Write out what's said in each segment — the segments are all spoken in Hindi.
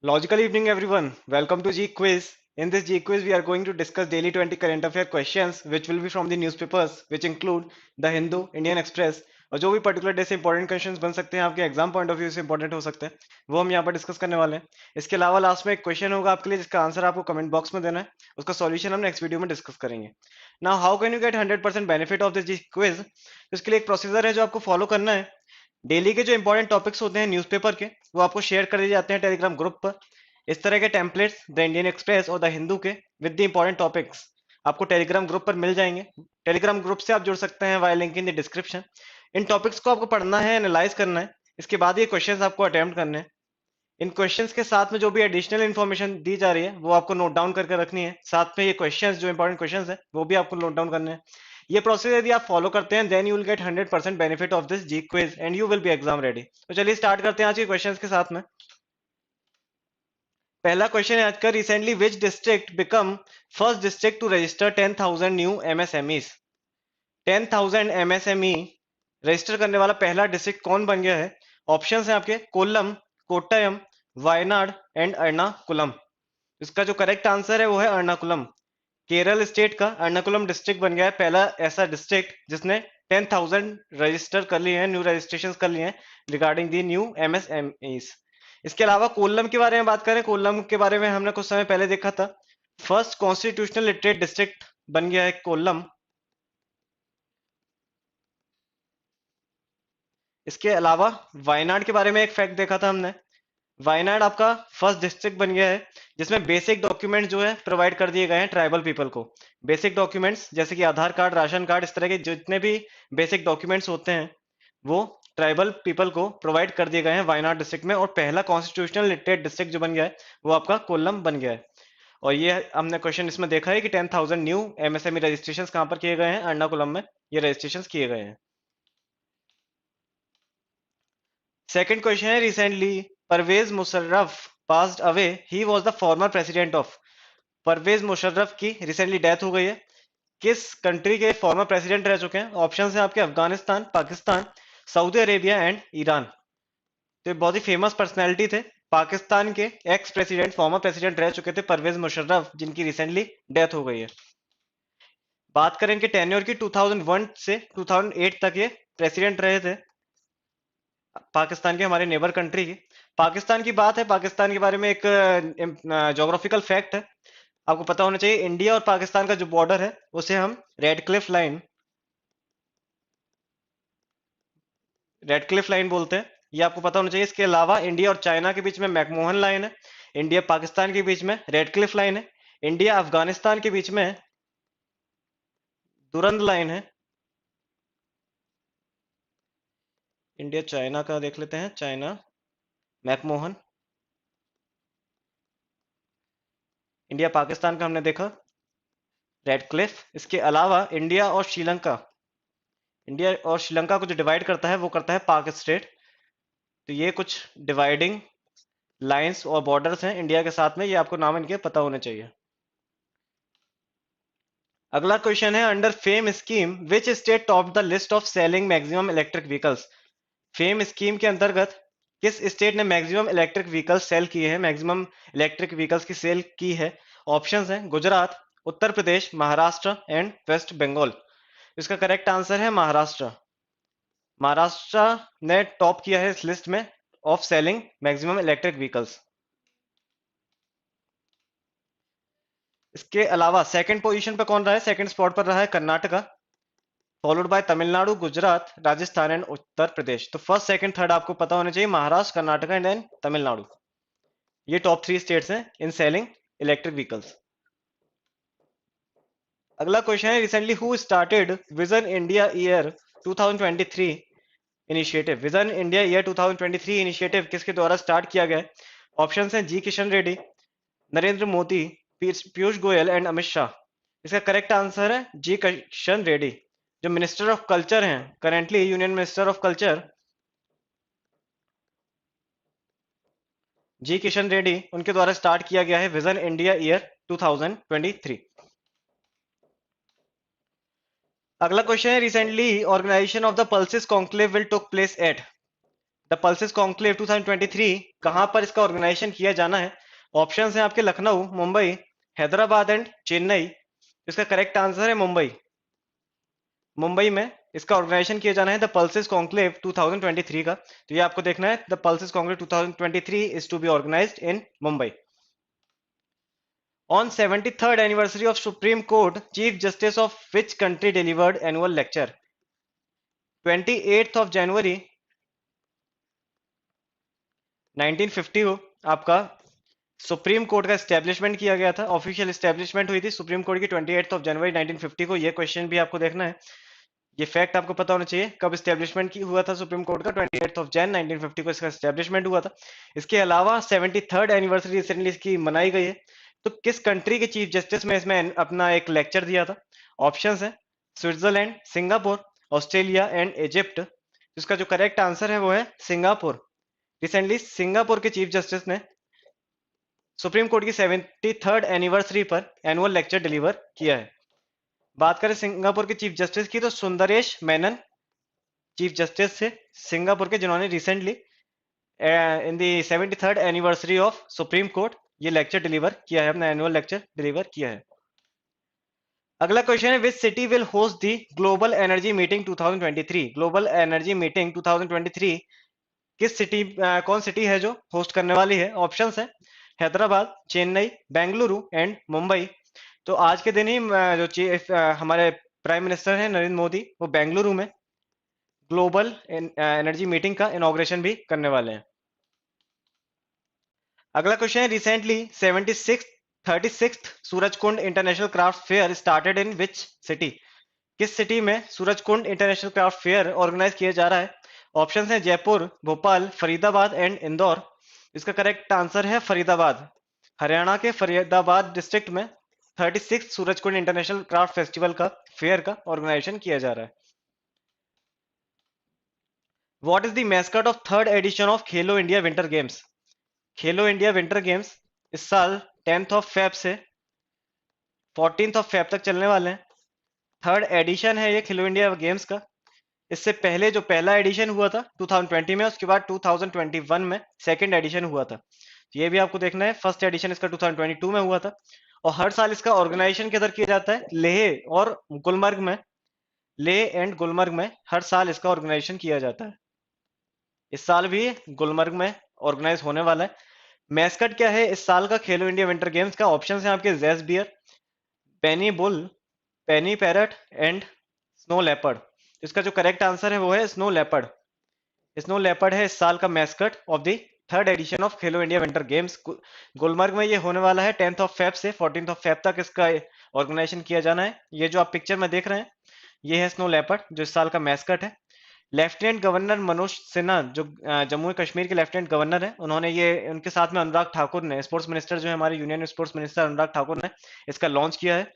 Logical evening, everyone. Welcome to G Quiz. In this G Quiz, we are going to discuss daily 20 current affair questions, which will be from the newspapers, which include The Hindu, Indian Express, और जो भी पर्टिकुलर डे से इंपॉर्टेंट क्वेश्चंस बन सकते हैं, आपके एग्जाम पॉइंट ऑफ व्यू से इंपॉर्टेंट हो सकते हैं, वो हम यहाँ पर डिस्कस करने वाले हैं। इसके अलावा लास्ट में एक क्वेश्चन होगा आपके लिए, जिसका आंसर आपको कमेंट बॉक्स में देना है। उसका सॉल्यूशन हम नेक्स्ट वीडियो में डिस्कस करेंगे। Now how can you get 100% benefit of this G quiz? इसके लिए एक प्रोसीजर है जो आपको फॉलो करना है। डेली के जो इंपॉर्टेंट टॉपिक्स होते हैं न्यूज़पेपर के, वो आपको शेयर कर दिए जाते हैं टेलीग्राम ग्रुप पर। इस तरह के टेम्पलेट्स द इंडियन एक्सप्रेस और द हिंदू के विद द इंपॉर्टेंट टॉपिक्स आपको टेलीग्राम ग्रुप पर मिल जाएंगे। टेलीग्राम ग्रुप से आप जुड़ सकते हैं via link in the description. In topics को आपको पढ़ना है, एनालाइज करना है। इसके बाद ये क्वेश्चंस आपको अटेम्प्ट करने हैं। इन क्वेश्चंस के साथ में जो भी एडिशनल इन्फॉर्मेशन दी जा रही है, वो आपको नोट डाउन करके रखनी है। साथ में ये क्वेश्चंस जो इंपॉर्टेंट क्वेश्चंस है, वो भी आपको नोट डाउन करने हैं। ये प्रोसेस यदि आप फॉलो करते हैं, then you will get 100% benefit of this G quiz and you will be exam ready. तो चलिए स्टार्ट करते हैं आज के क्वेश्चंस के साथ में। पहला क्वेश्चन है आज का, recently which district become first district to register 10,000 new MSMEs? 10,000 MSME register करने वाला पहला डिस्ट्रिक्ट कौन बन गया है? ऑप्शंस हैं आपके, कोल्लम, कोट्टयम, वायनाड एंड एर्नाकुलम। इसका जो करेक्ट आंसर है वो है एर्नाकुलम। केरल स्टेट का एर्नाकुलम डिस्ट्रिक्ट बन गया है पहला ऐसा डिस्ट्रिक्ट जिसने 10,000 रजिस्टर कर लिए हैं, न्यू रजिस्ट्रेशन कर लिए हैं रिगार्डिंग दी न्यू एमएसएमईज। इसके अलावा कोल्लम के बारे में बात करें, कोल्लम के बारे में हमने कुछ समय पहले देखा था। फर्स्ट कॉन्स्टिट्यूशनल लिटरेट डिस्ट्रिक्ट बन गया है कोल्लम। इसके अलावा वायनाड के बारे में एक फैक्ट देखा था हमने। वायनाड आपका फर्स्ट डिस्ट्रिक्ट बन गया है जिसमें बेसिक डॉक्यूमेंट जो है प्रोवाइड कर दिए गए हैं ट्राइबल पीपल को। बेसिक डॉक्यूमेंट्स जैसे कि आधार कार्ड, राशन कार्ड, इस तरह के जितने भी बेसिक डॉक्यूमेंट्स होते हैं, वो ट्राइबल पीपल को प्रोवाइड कर दिए गए हैं वायनाड डिस्ट्रिक्ट में। और पहला कॉन्स्टिट्यूशनल लिटरेट डिस्ट्रिक्ट जो बन गया है, वो आपका कोल्लम बन गया है। और ये हमने क्वेश्चन इसमें देखा है कि 10,000 न्यू एमएसएमई रजिस्ट्रेशन कहाँ पर किए गए हैं? एर्नाकुलम में ये रजिस्ट्रेशन किए गए हैं। सेकंड क्वेश्चन है, recently Pervez Musharraf passed away, he was the former president of. Pervez Musharraf की रिसेंटली डेथ हो गई है। किस कंट्री के फॉर्मर प्रेसिडेंट रह चुके हैं? ऑप्शन है आपके, Afghanistan, Pakistan, Saudi Arabia and Iran. तो ये बहुत ही फेमस पर्सनैलिटी थे। पाकिस्तान के एक्स प्रेसिडेंट, फॉर्मर प्रेसिडेंट रह चुके थे परवेज मुशर्रफ, जिनकी रिसेंटली डेथ हो गई है। बात करें इनके टेन्योर की, 2001 से 2008 तक ये प्रेसिडेंट रहे थे पाकिस्तान के, हमारे नेबर कंट्री की। पाकिस्तान की बात है, पाकिस्तान के बारे में एक ज्योग्राफिकल फैक्ट है, आपको पता होना चाहिए। इंडिया और पाकिस्तान का जो बॉर्डर है, उसे हम रेड क्लिफ लाइन बोलते हैं। ये आपको पता होना चाहिए। इसके अलावा इंडिया और चाइना के बीच में मैकमोहन लाइन है। इंडिया पाकिस्तान के बीच में रेड क्लिफ लाइन है। इंडिया अफगानिस्तान के बीच में दुरंद लाइन है। इंडिया चाइना का देख लेते हैं, चाइना मैकमोहन। इंडिया पाकिस्तान का हमने देखा रेड क्लिफ। इसके अलावा इंडिया और श्रीलंका को जो डिवाइड करता है, वो करता है पाक स्टेट। तो ये कुछ डिवाइडिंग लाइंस और बॉर्डर्स हैं इंडिया के साथ में, ये आपको नाम इनके पता होने चाहिए। अगला क्वेश्चन है, under fame scheme which state top the list of selling maximum electric vehicles? Fame scheme के अंतर्गत किस स्टेट ने मैक्सिमम इलेक्ट्रिक व्हीकल्स सेल किए हैं, मैक्सिमम इलेक्ट्रिक व्हीकल्स की सेल की है? ऑप्शंस हैं, गुजरात, उत्तर प्रदेश, महाराष्ट्र एंड वेस्ट बंगाल। इसका करेक्ट आंसर है महाराष्ट्र। महाराष्ट्र ने टॉप किया है इस लिस्ट में of selling maximum electric vehicles. इसके अलावा सेकंड पोजीशन पर कौन रहा है? सेकंड स्पॉट पर रहा है Karnataka, followed by Tamil Nadu, Gujarat, Rajasthan and Uttar Pradesh. तो फर्स्ट, सेकंड, थर्ड आपको पता होना चाहिए, महाराष्ट्र, कर्नाटका एंड देन तमिलनाडु। ये टॉप 3 स्टेट्स हैं इन सेलिंग इलेक्ट्रिक व्हीकल्स। अगला क्वेश्चन है, recently who started vision India year 2023 initiative? Vision India year 2023 initiative किसके द्वारा स्टार्ट किया गया है? ऑप्शन हैं, जी किशन रेड्डी, नरेंद्र मोदी, पीयूष गोयल एंड अमित शाह। इसका करेक्ट आंसर है जी किशन रेड्डी, जो मिनिस्टर ऑफ कल्चर हैं currently, union minister of culture G Kishan Reddy, उनके द्वारा स्टार्ट किया गया है विजन इंडिया ईयर 2023। अगला क्वेश्चन है, recently organisation of the pulses conclave will took place at. The pulses conclave 2023 कहां पर इसका ऑर्गेनाइजेशन किया जाना है? ऑप्शन है आपके लखनऊ, मुंबई, हैदराबाद एंड चेन्नई। इसका करेक्ट आंसर है मुंबई। मुंबई में इसका ऑर्गेनाइजेशन किया जाना है द पल्सेस कॉन्क्लेव 2023 का। तो ये आपको देखना है, the pulses conclave 2023 is to be organised in Mumbai. On 73rd anniversary of Supreme Court, Chief Justice of which country delivered annual lecture? 28th of January 1950 को आपका सुप्रीम कोर्ट का एस्टेब्लिशमेंट किया गया था, ऑफिशियल एस्टेब्लिशमेंट हुई थी सुप्रीम कोर्ट की 28th ऑफ जनवरी 1950 को। ये क्वेश्चन भी आपको देखना है, ये फैक्ट आपको पता होना चाहिए कब एस्टेब्लिशमेंट की हुआ था सुप्रीम कोर्ट का। 28th ऑफ जन 1950 को इसका एस्टेब्लिशमेंट हुआ था। इसके अलावा 73rd एनिवर्सरी रिसेंटली इसकी मनाई गई है। तो किस कंट्री के चीफ जस्टिस में इसमें अपना एक लेक्चर दिया था? ऑप्शंस है Switzerland, Singapore, Australia and Egypt. इसका जो करेक्ट आंसर है वो है सिंगापुर। रिसेंटली सिंगापुर के चीफ जस्टिस ने सुप्रीम कोर्ट की 73rd एनिवर्सरी पर एनुअल लेक्चर डिलीवर किया है। बात करें सिंगापुर के चीफ जस्टिस की तो सुंदरेश मेनन चीफ जस्टिस थे सिंगापुर के, जिन्होंने recently in the 73rd anniversary of supreme court ये लेक्चर डिलीवर किया है, अपना एनुअल लेक्चर डिलीवर किया है। अगला क्वेश्चन है which city will host the global energy meeting 2023? Global energy meeting 2023 किस सिटी, कौन सिटी है जो होस्ट करने वाली है? ऑप्शंस है हैदराबाद, चेन्नई, बेंगलुरु एंड मुंबई। तो आज के दिन ही जो चीफ हमारे प्राइम मिनिस्टर हैं नरेंद्र मोदी, वो बेंगलुरु में ग्लोबल एनर्जी मीटिंग का इनॉग्रेशन भी करने वाले हैं। अगला क्वेश्चन है recently 36th Surajkund international craft fair started in which city? किस सिटी में Surajkund international craft fair organise किया जा रहा है? ऑप्शंस हैं जयपुर, भोपाल, फरीदाबाद एंड इंदौर। इसका करेक्ट आंसर है फरीदाबाद। हरियाणा के फरीदाबाद डिस्ट्रिक्ट में 36th Surajkund international craft festival का फेयर का ऑर्गेनाइजेशन किया जा रहा है। What is the mascot of third edition of Khelo India winter games? Khelo India winter games इस साल 10th ऑफ फेब से 14th ऑफ फेब तक चलने वाले हैं। थर्ड एडिशन है ये खेलो इंडिया गेम्स का। इससे पहले जो पहला एडिशन हुआ था 2020 में, उसके बाद 2021 में सेकंड एडिशन हुआ था। तो ये भी आपको देखना है, फर्स्ट एडिशन इसका 2022 में हुआ था और हर साल इसका ऑर्गेनाइजेशन किधर किया जाता है? लेह और गुलमर्ग में, लेह एंड गुलमर्ग में हर साल इसका ऑर्गेनाइजेशन किया जाता है। इस साल भी गुलमर्ग में ऑर्गेनाइज होने वाला है। मैस्कट क्या है इस साल का खेलो इंडिया विंटर गेम्स का? ऑप्शन है आपके Jess bear, penny bull, penny parrot and snow leopard. इसका जो करेक्ट आंसर है वो है स्नो लेपर्ड। स्नो लेपर्ड है इस साल का mascot of the third edition of Khelo India winter games. Gulmarg में ये होने वाला है 10th ऑफ फेब से 14th ऑफ फेब तक इसका ऑर्गेनाइजेशन किया जाना है। ये जो आप पिक्चर में देख रहे हैं ये है स्नो लेपर्ड जो इस साल का मैस्कट है। लेफ्टिनेंट गवर्नर मनोज सिन्हा जो जम्मू कश्मीर के लेफ्टिनेंट गवर्नर है, उन्होंने ये उनके साथ में अनुराग ठाकुर ने, स्पोर्ट्स मिनिस्टर जो है हमारे union sports minister Anurag Thakur ने इसका लॉन्च किया है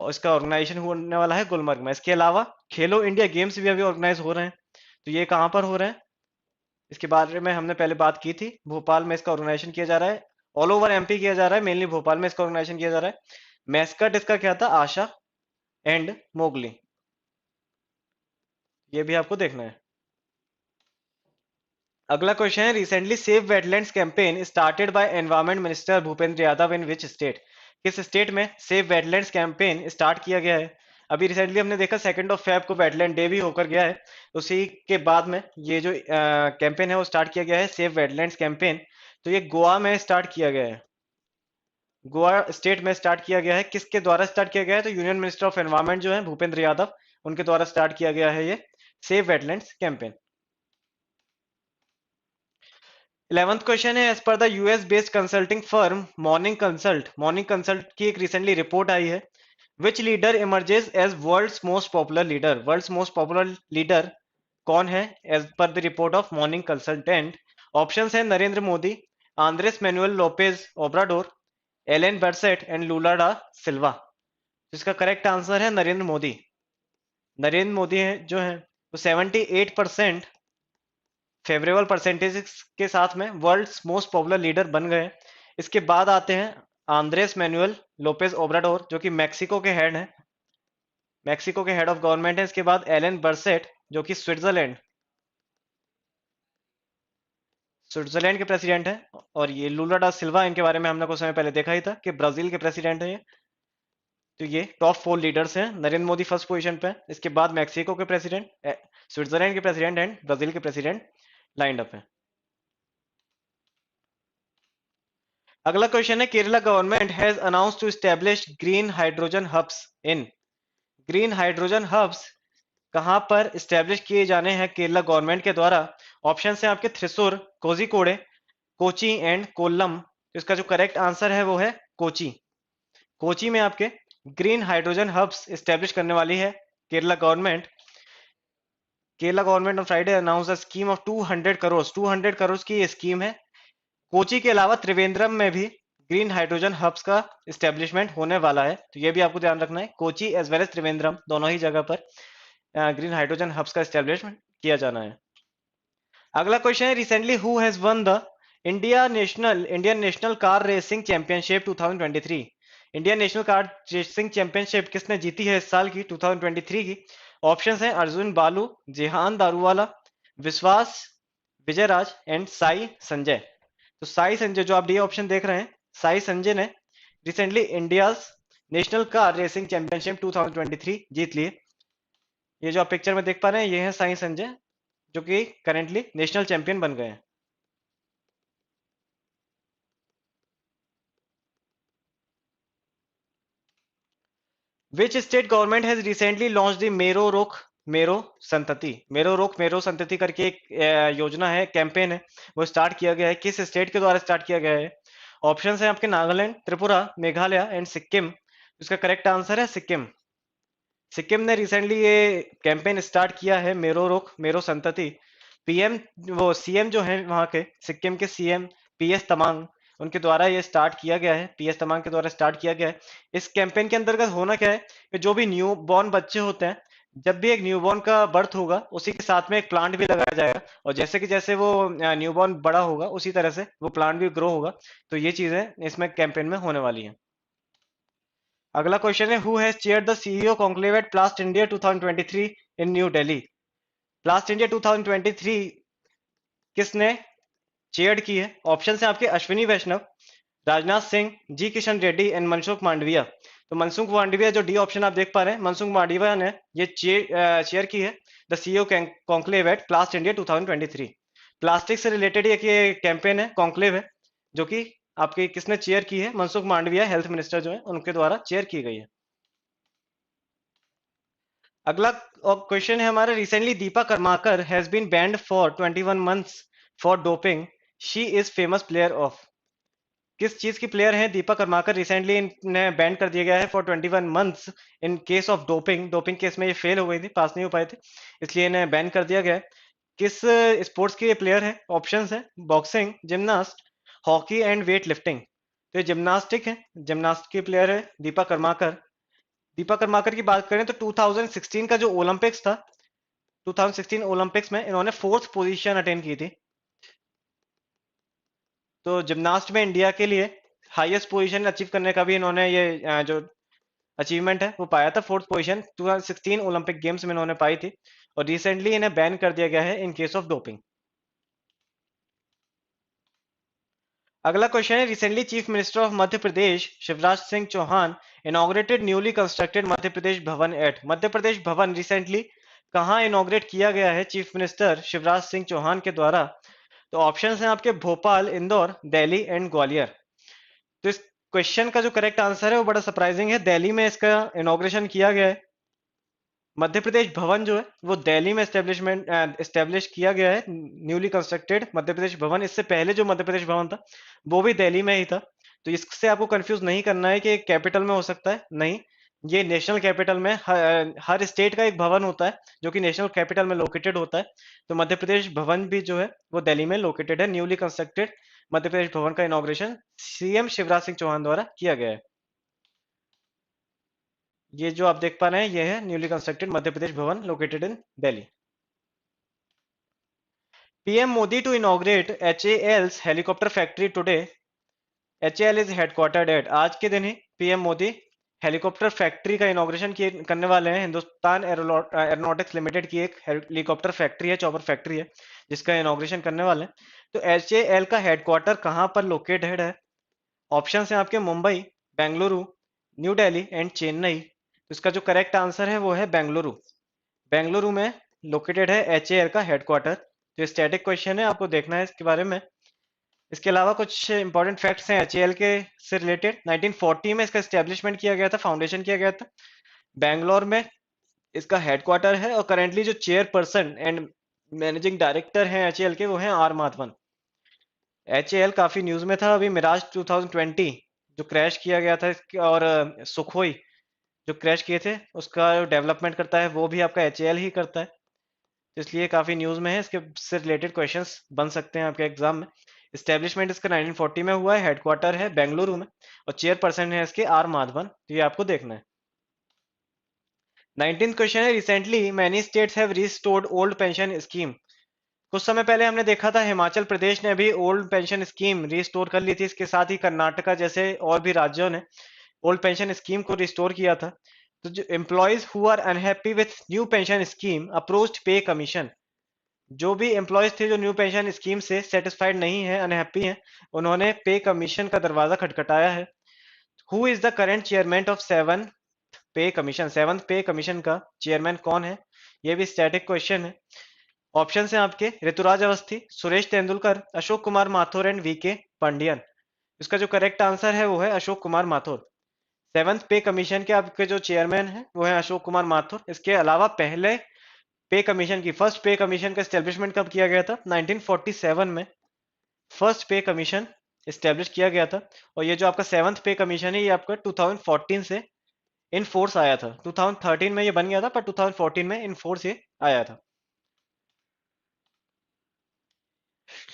और इसका ऑर्गेनाइजेशन होने वाला है गुलमर्ग में। इसके अलावा खेलो इंडिया गेम्स भी अभी ऑर्गेनाइज हो रहे हैं। तो ये कहाँ पर हो रहे हैं इसके बारे में हमने पहले बात की थी। भोपाल में इसका ऑर्गेनाइजेशन किया जा रहा है, ऑल ओवर एमपी किया जा रहा है, मेनली भोपाल में इसका ऑर्गेनाइजेशन किया जा रहा है। मैस्कट इसका क्या था? आशा एंड मोगली। ये भी आपको देखना है। अगला क्वेश्चन है recently save wetlands campaign started by environment minister Bhupendra Yadav in which state? किस स्टेट में सेव वेटलैंड्स कैंपेन स्टार्ट किया गया है? अभी रिसेंटली हमने देखा 2nd ऑफ फेब को वेटलैंड डे भी होकर गया है, उसी के बाद में ये जो कैंपेन है वो स्टार्ट किया गया है, सेव वेटलैंड्स कैंपेन। तो ये गोवा में स्टार्ट किया गया है, गोवा स्टेट में स्टार्ट किया गया है। किसके द्वारा स्टार्ट किया गया है? तो यूनियन मिनिस्टर ऑफ एनवायरमेंट जो है भूपेंद्र यादव, उनके द्वारा स्टार्ट किया गया है ये save wetlands campaign. 11th question है एज पर the US based consulting firm Morning Consult की एक रिसेंटली रिपोर्ट आई है। Which leader emerges as world's most popular leader? World's most popular leader कौन है एज पर the report of Morning consultant? Options है Narendra Modi, Andres Manuel Lopez Obrador, Alain Berset and Lula da Silva. इसका करेक्ट आंसर है नरेंद्र मोदी। नरेंद्र मोदी है जो है वो 78% फेवरेबल परसेंटेज के साथ में वर्ल्ड्स मोस्ट पॉपुलर लीडर बन गए। इसके बाद आते हैं आंद्रेस मैनुअल लोपेज ओब्राडोर जो कि मैक्सिको के हेड हैं, मैक्सिको के हेड ऑफ गवर्नमेंट है। इसके बाद एलन बर्सेट जो कि स्विट्जरलैंड स्विट्जरलैंड के प्रेसिडेंट है। और ये लूला डा सिल्वा, इनके बारे में हमने कुछ समय पहले देखा ही था कि ब्राजील के प्रेसिडेंट है ये। तो ये टॉप 4 लीडर्स हैं। नरेंद्र मोदी फर्स्ट पोजीशन पे है। इसके बाद मैक्सिको के प्रेसिडेंट, स्विट्जरलैंड के प्रेसिडेंट एंड ब्राजील के प्रेसिडेंट लाइंड अप है। अगला क्वेश्चन है, Kerala government has announce to establish green hydrogen hubs in. Green hydrogen hubs कहां पर स्टैब्लिश किए जाने हैं केरला गवर्नमेंट के द्वारा? ऑप्शन है आपके थ्रिसुर, कोझिकोडे, कोची एंड कोल्लम। तो इसका जो करेक्ट आंसर है वो है कोची। कोची में आपके ग्रीन हाइड्रोजन हब्स स्टैब्लिश करने वाली है Kerala government. Kerala government on Friday announce a scheme of 200 crore, 200 crore की ये स्कीम है। कोची के अलावा त्रिवेंद्रम में भी ग्रीन हाइड्रोजन हब्स का स्टेब्लिशमेंट होने वाला है। तो ये भी आपको ध्यान रखना है, Kochi as well as Trivandrum दोनों ही जगह पर ग्रीन हाइड्रोजन हब्स का स्टेब्लिशमेंट किया जाना है। अगला क्वेश्चन है, recently who has won the Indian national car racing championship 2023। Indian national car racing championship किसने जीती है इस साल की 2023 की? ऑप्शंस हैं अर्जुन बालू, जेहान दारूवाला, विश्वास विजयराज एंड साई संजय। तो साई संजय जो आप डी ऑप्शन देख रहे हैं, साई संजय ने recently India national car racing championship 2023 जीत ली। ये जो आप पिक्चर में देख पा रहे हैं ये है साई संजय, जो कि करेंटली नेशनल चैंपियन बन गए हैं। Which state government has recently launch the मेरो रोक मेरो संतति। मेरो रोक मेरो संतति करके एक योजना है, कैंपेन है, वो स्टार्ट किया गया है। किस स्टेट के द्वारा स्टार्ट किया गया है? ऑप्शन है आपके नागालैंड, त्रिपुरा, मेघालय एंड सिक्किम। इसका करेक्ट आंसर है सिक्किम। सिक्किम ने रिसेंटली ये कैंपेन स्टार्ट किया है, मेरो रोक मेरो संतति। पीएम वो सीएम जो है वहां के सिक्किम के सीएम पीएस तमांग, उनके द्वारा ये स्टार्ट किया गया है, पीएस तमांग के द्वारा स्टार्ट किया गया है। इस कैंपेन के अंतर्गत होना क्या है कि जो भी न्यू बॉर्न बच्चे होते हैं, जब भी एक न्यूबॉर्न का बर्थ होगा उसी के साथ में एक प्लांट भी लगाया जाएगा, और जैसे कि जैसे वो न्यूबॉर्न बड़ा होगा उसी तरह से वो प्लांट भी ग्रो होगा। तो ये चीजें इसमें कैंपेन में होने वाली हैं। अगला क्वेश्चन है, who has chair the CEO conclave at plast India 2023 in New Delhi. Plast India 2023 किसने चेयर की है? ऑप्शन है आपके अश्विनी वैष्णव, राजनाथ सिंह, जी किशन रेड्डी एंड मनसुख मांडविया। तो मनसुख मांडविया जो डी ऑप्शन आप देख पा रहे हैं, मनसुख मांडविया ने ये चेयर की है the CEO conclave at plast India 2023। Plastic से रिलेटेड ये कैंपेन है, कॉन्क्लेव है, जो कि आपके किसने चेयर की है? मनसुख मांडविया, हेल्थ मिनिस्टर जो है उनके द्वारा चेयर की गई है। अगला क्वेश्चन है हमारा, recently Dipa Karmakar has been banned for 21 months for doping, she is famous player of. किस चीज की प्लेयर है दीपा कर्माकर? रिसेंटली इन्हें बैंड कर दिया गया है for 21 months in case of doping. Doping case में ये फेल हो गई थी, पास नहीं हो पाए थे, इसलिए इन्हें बैन कर दिया गया है। किस स्पोर्ट्स की ये प्लेयर है? ऑप्शंस है boxing, gymnast, hockey and weight lifting. तो ये जिम्नास्टिक है, जिम्नास्ट की प्लेयर है दीपा कर्माकर। दीपा कर्माकर की बात करें तो 2016 का जो ओलंपिक्स था, 2016 ओलंपिक्स में इन्होंने 4th पोजीशन अटेन की थी। तो जिम्नास्ट में इंडिया के लिए हाईएस्ट पोजीशन अचीव करने का भी इन्होंने ये जो अचीवमेंट है वो पाया था। 4th पोजीशन 2016 ओलंपिक गेम्स में इन्होंने पाई थी, और रिसेंटली इन्हें बैन कर दिया गया है इन केस ऑफ डोपिंग। अगला क्वेश्चन है, recently chief minister of Madhya Pradesh Shivraj Singh Chouhan inaugurated newly constructed Madhya Pradesh Bhavan at. मध्य प्रदेश भवन रिसेंटली कहाँ इनॉग्रेट किया गया है चीफ मिनिस्टर शिवराज सिंह चौहान के द्वारा? तो ऑप्शंस हैं आपके भोपाल, इंदौर, दिल्ली एंड ग्वालियर। तो इस क्वेश्चन का जो करेक्ट आंसर है वो बड़ा सरप्राइजिंग है, दिल्ली में इसका इनॉग्रेशन किया गया है। मध्य प्रदेश भवन जो है वो दिल्ली में एस्टेब्लिश किया गया है, न्यूली कंस्ट्रक्टेड मध्य प्रदेश भवन। इससे पहले जो मध्य प्रदेश भवन था वो भी दिल्ली में ही था। तो इससे आपको कंफ्यूज नहीं करना है कि कैपिटल में हो सकता है, नहीं, ये नेशनल कैपिटल में हर स्टेट का एक भवन होता है जो कि नेशनल कैपिटल में लोकेटेड होता है। तो मध्य प्रदेश भवन भी जो है वो दिल्ली में लोकेटेड है। न्यूली कंस्ट्रक्टेड मध्य प्रदेश भवन का इनॉग्रेशन सीएम शिवराज सिंह चौहान द्वारा किया गया है। ये जो आप देख पा रहे हैं ये है newly constructed Madhya Pradesh Bhavan located in Delhi. PM Modi to inaugurate HAL's helicopter factory today. HAL is headquartered at. आज के दिन ही पीएम मोदी हेलीकॉप्टर फैक्ट्री का इनॉग्रेशन करने वाले हैं। हिंदुस्तान एरोनॉटिक्स लिमिटेड की एक हेलीकॉप्टर फैक्ट्री है, चॉपर फैक्ट्री है, जिसका इनॉग्रेशन करने वाले हैं। तो HAL का हेडक्वार्टर कहाँ पर लोकेटेड है? ऑप्शन है आपके मुंबई, बेंगलुरु, न्यू दिल्ली एंड चेन्नई। तो इसका जो करेक्ट आंसर है वो है बेंगलुरु। बेंगलुरु में लोकेटेड है HAL का हेडक्वार्टर। जो स्टैटिक क्वेश्चन है, आपको देखना है इसके बारे में। इसके अलावा कुछ इंपॉर्टेंट फैक्ट्स हैं HAL के से रिलेटेड। 1940 में इसका एस्टेब्लिशमेंट किया गया था, फाउंडेशन किया गया था। बैंगलोर में इसका हेडक्वार्टर है और करेंटली जो चेयरपर्सन एंड मैनेजिंग डायरेक्टर हैं HAL के, वो हैं आर माधवन। HAL काफी न्यूज में था अभी, मिराज 2020 जो क्रैश किया गया था और सुखोई जो क्रैश किए थे, उसका डेवलपमेंट करता है वो भी आपका HAL ही करता है। तो इसलिए काफी न्यूज में है, इसके से रिलेटेड क्वेश्चंस बन सकते हैं आपके एग्जाम में। इस्टेब्लिशमेंट इसका 1940 में हुआ है, हेडक्वार्टर है बेंगलुरु में और चेयरपर्सन है इसके आर माधवन। तो ये आपको देखना है। 19th क्वेश्चन है, recently many states have restored old pension scheme. कुछ समय पहले हमने देखा था हिमाचल प्रदेश ने अभी ओल्ड पेंशन स्कीम रिस्टोर कर ली थी। इसके साथ ही कर्नाटका जैसे और भी राज्यों ने ओल्ड पेंशन स्कीम को रिस्टोर किया था। तो जो employees who are unhappy with new pension scheme approached pay commission. जो भी एम्प्लॉयज थे जो न्यू पेंशन स्कीम से सेटिस्फाइड नहीं है, अनहैप्पी हैं, उन्होंने पे कमीशन का दरवाजा खटखटाया है। Who is the current chairman of seventh पे कमीशन का चेयरमैन कौन है? ये भी स्टैटिक क्वेश्चन है। ऑप्शन है आपके ऋतुराज अवस्थी, सुरेश तेंदुलकर, अशोक कुमार माथुर एंड वीके पांडियन। इसका जो करेक्ट आंसर है वो है अशोक कुमार माथुर। सेवंथ पे कमीशन के आपके जो चेयरमैन है वो है अशोक कुमार माथुर। इसके अलावा पहले पे कमीशन की फर्स्ट पे कमीशन का एस्टेब्लिशमेंट कब किया गया था? 1947 में फर्स्ट पे कमीशन एस्टेब्लिश किया गया था। और ये जो आपका सेवंथ पे कमीशन है ये आपका 2014 से इन फोर्स आया था। 2013 में ये बन गया था पर 2014 में इन फोर्स ये आया था।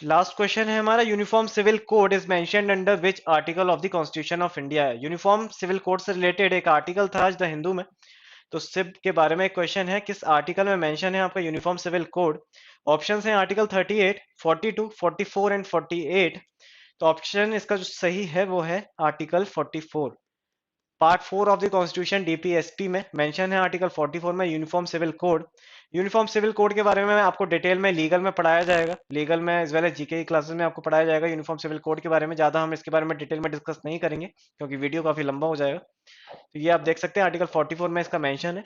लास्ट क्वेश्चन है हमारा, uniform civil code is mentioned under which article of the constitution of India? Uniform civil code से रिलेटेड एक आर्टिकल था आज द हिंदू में, तो सिप के बारे में एक क्वेश्चन है, किस आर्टिकल में मेंशन है आपका यूनिफॉर्म सिविल कोड? ऑप्शंस हैं आर्टिकल 38, 42, 44 एंड 48। तो ऑप्शन इसका जो सही है वो है article 44। Part 4 of the constitution DPSP में मेंशन है आर्टिकल 44 में uniform civil code. Uniform civil code के बारे में आपको डिटेल में लीगल में पढ़ाया जाएगा, लीगल में as well as GK classes में आपको पढ़ाया जाएगा यूनिफॉर्म सिविल कोड के बारे में। ज्यादा हम इसके बारे में डिटेल में डिस्कस नहीं करेंगे क्योंकि वीडियो काफी लंबा हो जाएगा। तो ये आप देख सकते हैं आर्टिकल 44 में इसका मेंशन है।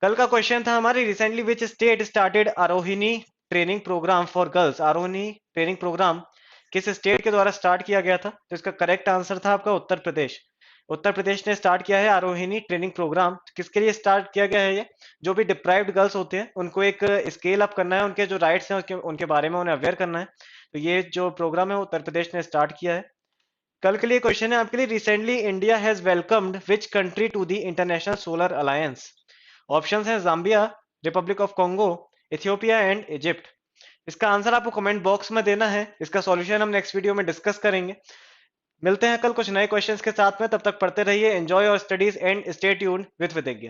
कल का क्वेश्चन था हमारे, recently which state started Arohini training programme for girls? Arohini training programme किस स्टेट के द्वारा स्टार्ट किया गया था? तो इसका करेक्ट आंसर था आपका उत्तर प्रदेश। उत्तर प्रदेश ने स्टार्ट किया है आरोहिणी ट्रेनिंग प्रोग्राम। किसके लिए स्टार्ट किया गया है ये? जो भी डिप्राइव्ड गर्ल्स होते हैं उनको एक स्केल अप करना है, उनके जो राइट्स हैं उनके बारे में उन्हें अवेयर करना है। तो ये जो प्रोग्राम है उत्तर प्रदेश ने स्टार्ट किया है। कल के लिए क्वेश्चन है आपके लिए, recently India has welcomed which country to the International Solar Alliance? Options हैं Zambia, Republic of Congo, Ethiopia and Egypt. इसका आंसर आपको कमेंट बॉक्स में देना है। इसका सॉल्यूशन हम नेक्स्ट वीडियो में डिस्कस करेंगे। मिलते हैं कल कुछ नए क्वेश्चंस के साथ में, तब तक पढ़ते रहिए। Enjoy your studies and stay tuned with विदेज्ञ।